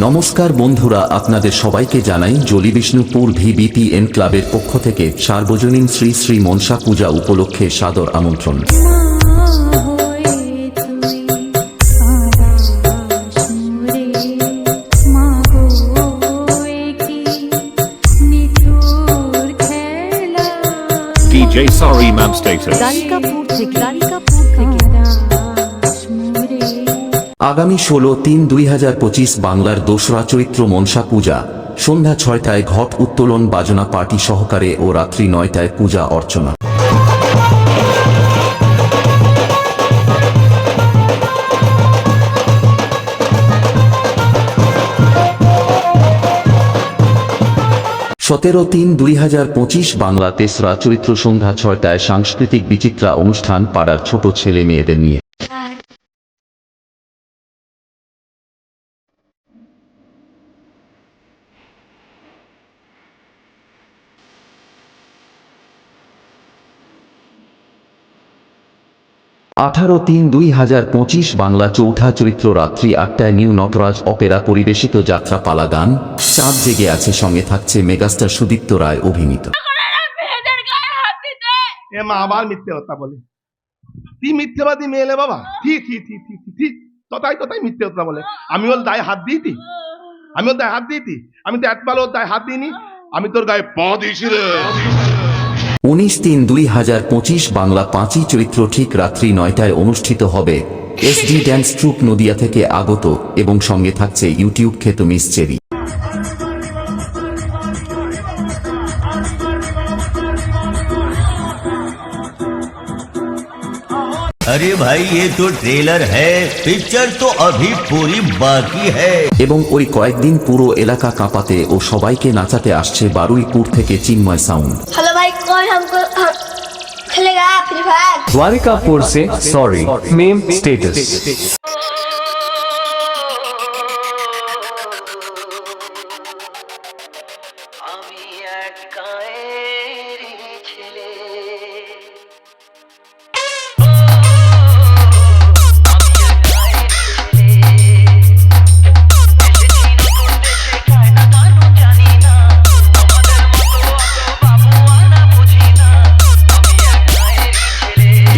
নমস্কার বন্ধুরা, আপনাদের সবাইকে জানাই জলিবিষ্ণুপুর ভিবিপিএন ক্লাবের পক্ষ থেকে সার্বজনীন শ্রী শ্রী মনসা পূজা উপলক্ষে সাদর আমন্ত্রণ। DJ Sorry Mam Status আগামী 16-3-2025 বাংলার দোসরা চৈত্র মনসা পূজা সন্ধ্যা 6টায় ঘট উত্তোলন বাজনা পার্টি সহকারে ও রাত্রি 9টায় পূজা অর্চনা। সতেরো 3-2025 বাংলা তেসরা চৈত্র সন্ধ্যা 6টায় সাংস্কৃতিক বিচিত্রা অনুষ্ঠান পাড়ার ছোট ছেলে মেয়েদের নিয়ে। আঠারো 3-2025 বাংলা চৌঠা চৈত্র রাত্রি 8টায় নিউ নটরাজ অপেরা পরিবেশিত যাত্রা পালা গান চাঁদ জেগে আছে, সঙ্গে থাকছে মেগাস্টার সুদীপ্ত রায় অভিনীত। এ মা আবার মিথ্যে কথা বলে, তুই মিথ্যেবাদী মেয়েলে বাবা। ঠিক ঠিক ঠিক ঠিক ঠিক ততাই মিথ্যে কথা বলে। আমি ওর দায়ে হাত দিইতি, আমি তো একবার ওর দায়ে হাত দিইনি, আমি তোর গায়ে পা দিয়েছি রে। 19-3-2025 বাংলা 5ই চৈত্র ঠিক রাত্রি 9টায় অনুষ্ঠিত হবে SD ড্যান্স ট্রুপ নদিয়া থেকে আগত এবং সঙ্গে থাকছে ইউটিউব খ্যাত মিস চেরি। अरे भाई ये तो ट्रेलर है, पिक्चर तो अभी पूरी बाकी है। এবং ওই কয়েকদিন পুরো এলাকা কাঁপাতে ও সবাইকে নাচাতে আসছে বারুইপুর থেকে চিন্ময় সাউন্ড। हेलो भाई, कौन हमको खेलेगा फ्री फायर? द्वारिकापुर से sorry ma'am status.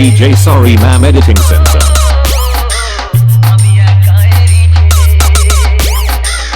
DJ Sorry Mam Editing Center